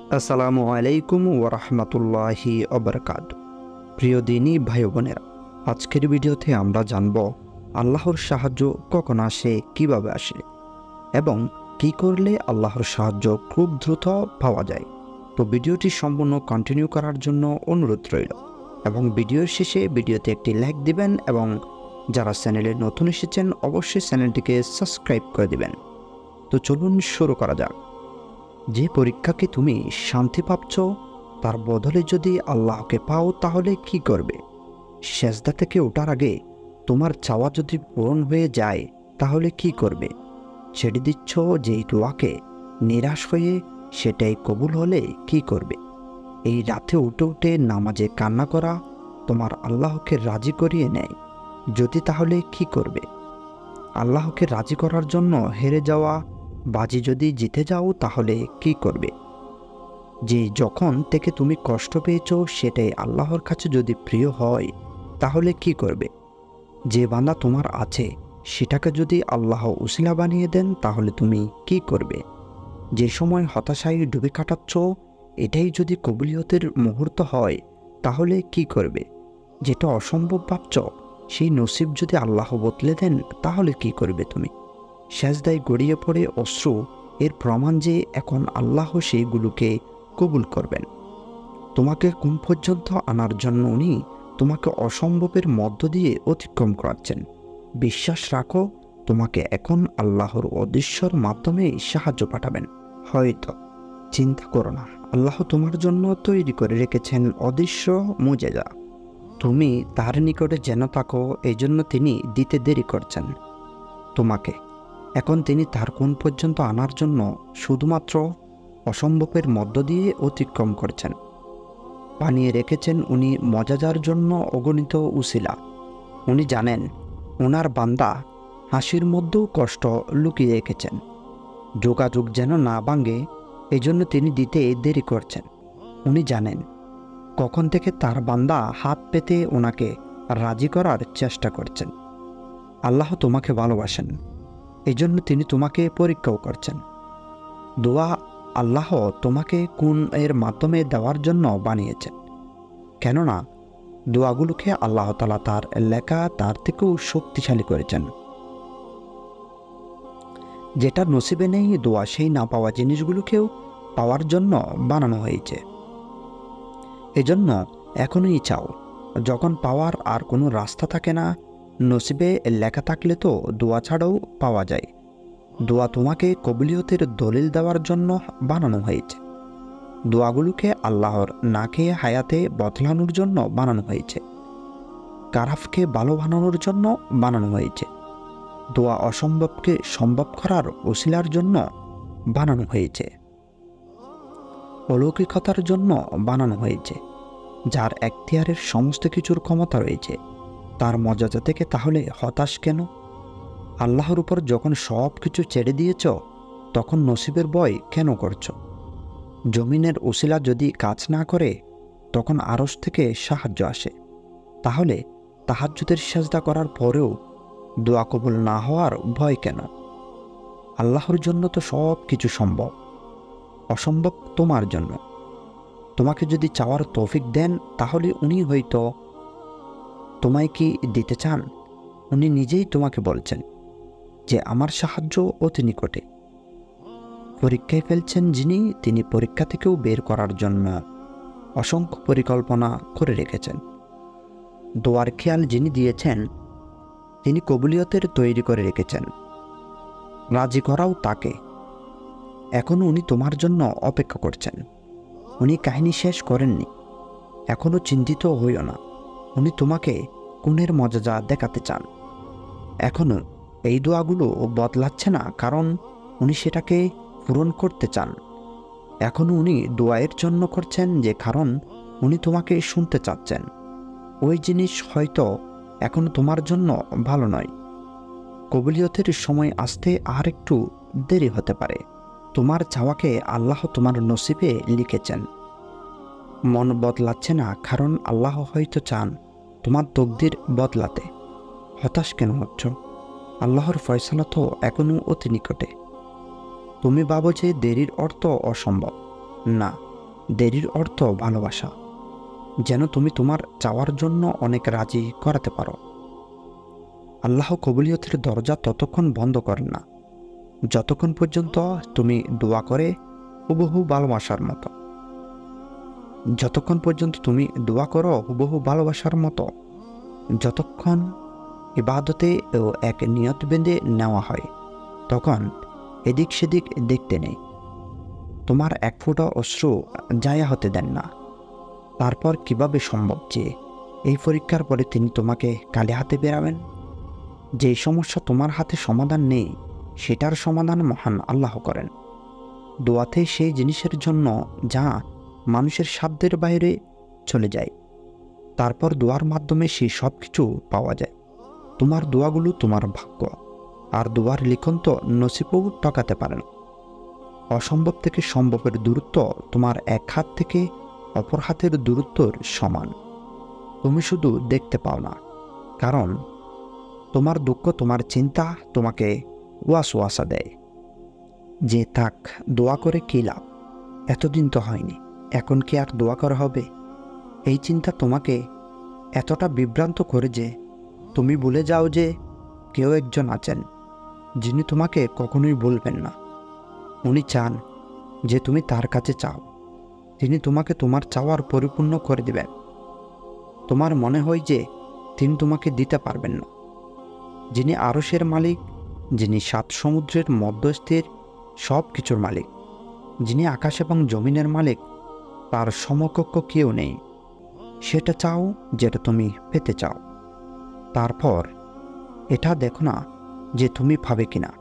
আসসালামু আলাইকুম ওরহমতুল্লাহি অবরকাত। প্রিয় দিনী ভাই বোনেরা, আজকের ভিডিওতে আমরা জানব আল্লাহর সাহায্য কখন আসে, কিভাবে আসে এবং কি করলে আল্লাহর সাহায্য খুব দ্রুত পাওয়া যায়। তো ভিডিওটি সম্পূর্ণ কন্টিনিউ করার জন্য অনুরোধ রইল এবং ভিডিওর শেষে ভিডিওতে একটি লাইক দিবেন এবং যারা চ্যানেলে নতুন এসেছেন অবশ্যই চ্যানেলটিকে সাবস্ক্রাইব করে দিবেন। তো চলুন শুরু করা যাক। যে পরীক্ষাকে তুমি শান্তি পাচ্ছ তার বদলে যদি আল্লাহকে পাও তাহলে কি করবে? সেজদা থেকে ওঠার আগে তোমার চাওয়া যদি পূরণ হয়ে যায় তাহলে কি করবে? ছেড়ে দিচ্ছ যেই দোয়াকে, নিরাশ হয়ে সেটাই কবুল হলে কি করবে? এই রাতে উঠে উঠে নামাজে কান্না করা তোমার আল্লাহকে রাজি করিয়ে নেয় যদি, তাহলে কি করবে? আল্লাহকে রাজি করার জন্য হেরে যাওয়া বাজি যদি জিতে যাও তাহলে কি করবে? যে যখন থেকে তুমি কষ্ট পেয়েছো সেটাই আল্লাহর কাছে যদি প্রিয় হয় তাহলে কি করবে? যে বান্দা তোমার আছে সেটাকে যদি আল্লাহ উসিলা বানিয়ে দেন তাহলে তুমি কি করবে? যে সময় হতাশায় ডুবে কাটাচ্ছ এটাই যদি কবুলিয়তের মুহূর্ত হয় তাহলে কি করবে? যেটা অসম্ভব ভাবছ সেই নসিব যদি আল্লাহ বদলে দেন তাহলে কি করবে তুমি? সেজদায় গড়িয়ে পড়ে অশ্রু এর প্রমাণ যে এখন আল্লাহ সেইগুলোকে কবুল করবেন। তোমাকে কোন পর্যন্ত আনার জন্য উনি তোমাকে অসম্ভবের মধ্য দিয়ে অতিক্রম করাচ্ছেন। বিশ্বাস রাখো, তোমাকে এখন আল্লাহর অদৃশ্যর মাধ্যমে সাহায্য পাঠাবেন। হয়তো চিন্তা করো না, আল্লাহ তোমার জন্য তৈরি করে রেখেছেন অদৃশ্য মুজেজা। তুমি তার নিকটে যেন থাকো, এই জন্য তিনি দিতে দেরি করছেন তোমাকে। এখন তিনি তার কোন পর্যন্ত আনার জন্য শুধুমাত্র অসম্ভবের মধ্য দিয়ে অতিক্রম করছেন। বানিয়ে রেখেছেন উনি মজাদার জন্য অগণিত উসিলা। উনি জানেন ওনার বান্দা হাসির মধ্যেও কষ্ট লুকিয়ে রেখেছেন। যোগাযোগ যেন না ভাঙে এজন্য তিনি দিতে দেরি করছেন। উনি জানেন কখন থেকে তার বান্দা হাত পেতে ওনাকে রাজি করার চেষ্টা করছেন। আল্লাহ তোমাকে ভালোবাসেন, এজন্য তিনি তোমাকে পরীক্ষাও করছেন। দোয়া আল্লাহ তোমাকে কোন এর মাধ্যমে দেওয়ার জন্য বানিয়েছেন, কেননা দোয়াগুলোকে আল্লাহ তাআলা তার লেখা তার থেকেও শক্তিশালী করেছেন। যেটা নসিবে নেই দোয়া সেই না পাওয়া জিনিসগুলোকেও পাওয়ার জন্য বানানো হয়েছে। এজন্য এখনই চাও, যখন পাওয়ার আর কোনো রাস্তা থাকে না। নসিবে লেখা থাকলে তো দোয়া ছাড়াও পাওয়া যায়। দোয়া তোমাকে কবুলিয়তের দলিল দেওয়ার জন্য বানানো হয়েছে। দোয়াগুলোকে আল্লাহর না খেয়ে হায়াতে বদলানোর জন্য বানানো হয়েছে। কারাফকে ভালো বানানোর জন্য বানানো হয়েছে। দোয়া অসম্ভবকে সম্ভব করার ওসিলার জন্য বানানো হয়েছে। অলৌকিকতার জন্য বানানো হয়েছে। যার এখতিয়ারের সমস্ত কিছুর ক্ষমতা রয়েছে তার মর্যাদা থেকে তাহলে হতাশ কেন? আল্লাহর উপর যখন সব কিছু ছেড়ে দিয়েছ তখন নসিবের ভয় কেন করছো? জমিনের উসিলা যদি কাজ না করে তখন আরশ থেকে সাহায্য আসে। তাহলে তাহাজ্জুদের সিজদা করার পরেও দোয়া কবুল না হওয়ার ভয় কেন? আল্লাহর জন্য তো সব কিছু সম্ভব। অসম্ভব তোমার জন্য। তোমাকে যদি চাওয়ার তৌফিক দেন তাহলে উনি হয়তো তোমায় কি দিতে চান? উনি নিজেই তোমাকে বলছেন যে আমার সাহায্য অতি নিকটে। পরীক্ষায় ফেলছেন যিনি, তিনি পরীক্ষা থেকেও বের করার জন্য অসংখ্য পরিকল্পনা করে রেখেছেন। দোয়ার খেয়াল যিনি দিয়েছেন তিনি কবুলিয়তের তৈরি করে রেখেছেন। রাজি করাও তাকে। এখনও উনি তোমার জন্য অপেক্ষা করছেন। উনি কাহিনী শেষ করেননি। এখনও চিন্তিত হইও না। উনি তোমাকে কোনের মজা দেখাতে চান। এখনও এই দোয়াগুলো বদলাচ্ছে না, কারণ উনি সেটাকে পূরণ করতে চান। এখনও উনি দোয়ায়ের জন্য করছেন যে কারণ উনি তোমাকে শুনতে চাচ্ছেন। ওই জিনিস হয়তো এখনও তোমার জন্য ভালো নয়। কবুলিয়তের সময় আসতে আর একটু দেরি হতে পারে। তোমার চাওয়াকে আল্লাহ তোমার নসিবে লিখেছেন। মন বদলাচ্ছে না কারণ আল্লাহ হয়তো চান তোমার তকদির বদলাতে। হতাশ কেন হচ্ছ? আল্লাহর ফয়সালা তো এখনও অতি নিকটে। তুমি ভাবো যে দেরির অর্থ অসম্ভব। না, দেরির অর্থ ভালোবাসা, যেন তুমি তোমার চাওয়ার জন্য অনেক রাজি করাতে পারো। আল্লাহ কবুলিয়তের দরজা ততক্ষণ বন্ধ করেন না যতক্ষণ পর্যন্ত তুমি দোয়া করে হুবহু ভালোবাসার মতো। যতক্ষণ পর্যন্ত তুমি দোয়া করো হুবহু ভালোবাসার মতো, যতক্ষণ ইবাদতে ও এক নিয়ত বেঁধে নেওয়া হয়, তখন এদিক সেদিক দেখতে নেই। তোমার এক ফোঁটা অশ্রু জায়া হতে দেন না। তারপর কিভাবে সম্ভব যে এই পরীক্ষার পরে তিনি তোমাকে কালে হাতে বেরাবেন? যে সমস্যা তোমার হাতে সমাধান নেই, সেটার সমাধান মহান আল্লাহ করেন। দোয়াতে সেই জিনিসের জন্য যা মানুষের সাধ্যের বাইরে চলে যায়, তারপর দোয়ার মাধ্যমে সেই সব কিছু পাওয়া যায়। তোমার দোয়াগুলো তোমার ভাগ্য, আর দোয়ার লিখন তো নসিবও টকাতে পারে না। অসম্ভব থেকে সম্ভবের দূরত্ব তোমার এক হাত থেকে অপর হাতের দূরত্বর সমান। তুমি শুধু দেখতে পাও না, কারণ তোমার দুঃখ, তোমার চিন্তা তোমাকে ওয়াসওয়াসা দেয় যে থাক, দোয়া করে কী লাভ, এতদিন তো হয়নি, এখন কি আর দোয়া করা হবে? এই চিন্তা তোমাকে এতটা বিভ্রান্ত করে যে তুমি ভুলে যাও যে কেউ একজন আছেন যিনি তোমাকে কখনোই ভুলবেন না। উনি চান যে তুমি তার কাছে চাও, তিনি তোমাকে তোমার চাওয়ার পরিপূর্ণ করে দেবেন। তোমার মনে হয় যে তিনি তোমাকে দিতে পারবেন না। যিনি আরশের মালিক, যিনি 7 সমুদ্রের মধ্যস্থের সব কিছুর মালিক, যিনি আকাশ এবং জমিনের মালিক, তার সমকক্ষ কেউ নেই। সেটা চাও যেটা তুমি পেতে চাও। তারপর এটা দেখো না যে তুমি পাবে কিনা।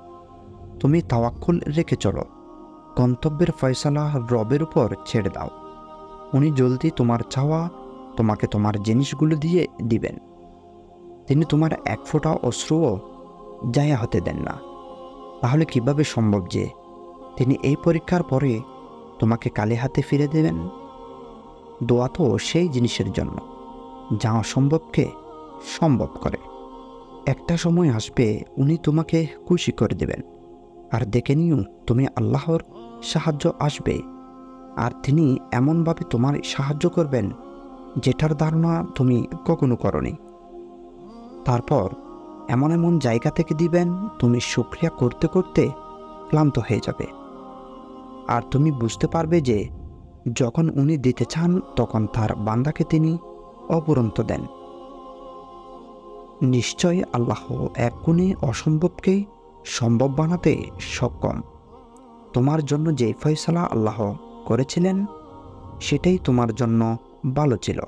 তুমি তাওয়াক্কুল রেখে চলো, গন্তব্যের ফয়সালা রবের উপর ছেড়ে দাও। উনি জলদি তোমার চাওয়া তোমাকে তোমার জিনিসগুলো দিয়ে দিবেন। তিনি তোমার এক ফোঁটা অশ্রুও জায়া হতে দেন না। তাহলে কিভাবে সম্ভব যে তিনি এই পরীক্ষার পরে তোমাকে কালে হাতে ফিরে দেবেন? দোয়া তো সেই জিনিসের জন্য যা অসম্ভবকে সম্ভব করে। একটা সময় আসবে উনি তোমাকে খুশি করে দেবেন, আর দেখে নিও তুমি আল্লাহর সাহায্য আসবে, আর তিনি এমনভাবে তোমার সাহায্য করবেন যেটার ধারণা তুমি কখনো করনি। তারপর এমন এমন জায়গা থেকে দিবেন তুমি শুকরিয়া করতে করতে ক্লান্ত হয়ে যাবে, আর তুমি বুঝতে পারবে যে যখন উনি দিতে চান তখন তার বান্দাকে তিনি অপুরন্ত দেন। নিশ্চয় আল্লাহ এক গুণে অসম্ভবকেই সম্ভব বানাতে সক্ষম। তোমার জন্য যে ফয়সালা আল্লাহ করেছিলেন সেটাই তোমার জন্য ভালো ছিল।